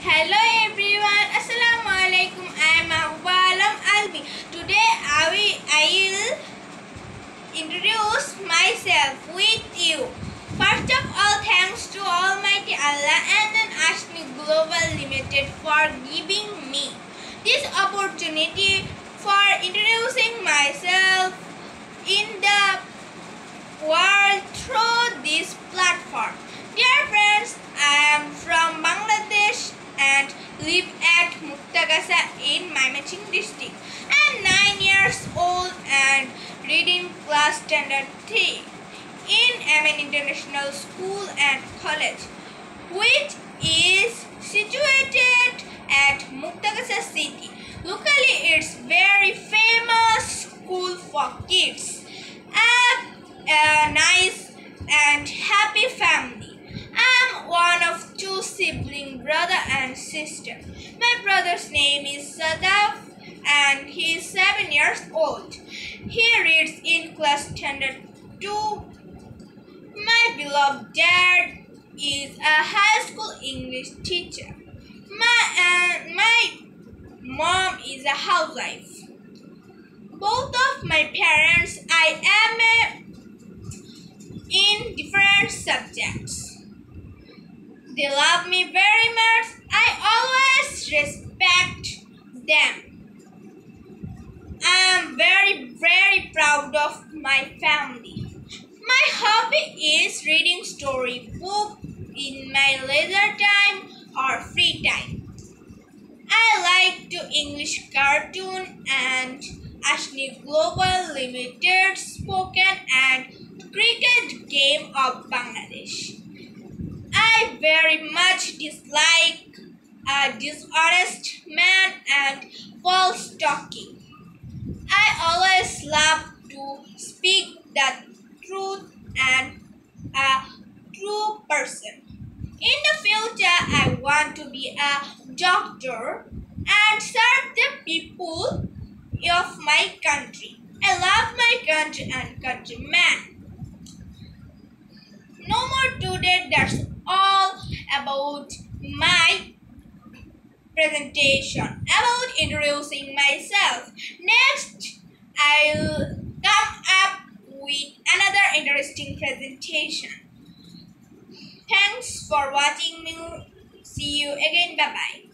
Hello everyone, Assalamualaikum. I am Almi. Today I will introduce myself with you. First of all, thanks to Almighty Allah and then Almi Global Limited for giving me this opportunity for introducing myself in the world through this platform. Dear friends, I am from Bangladesh and live at Muktagasa in Mymensingh district. I am 9 years old and reading class standard 3 in MN International School and College, which is situated at Muktagasa city. Locally, it's very famous school for kids. A nice and happy family. I'm one of two sibling brother and sister. My brother's name is Sadaf and he is 7 years old. He reads in class standard 2. My beloved dad is a high school English teacher. My mom is a housewife. Both of my parents I am in different subjects. They love me very much. I always respect them. I am very proud of my family. My hobby is reading storybook in my leisure time or free time. I like to English cartoon and Ashley Global Limited spoken and cricket game of Bangladesh. I very much dislike a dishonest man and false talking. I always love to speak the truth and a true person. In the future, I want to be a doctor and serve the people of my country. I love my country and countrymen. No more today, that's all about my presentation, about introducing myself. Next, I'll come up with another interesting presentation. Thanks for watching me. See you again. Bye-bye.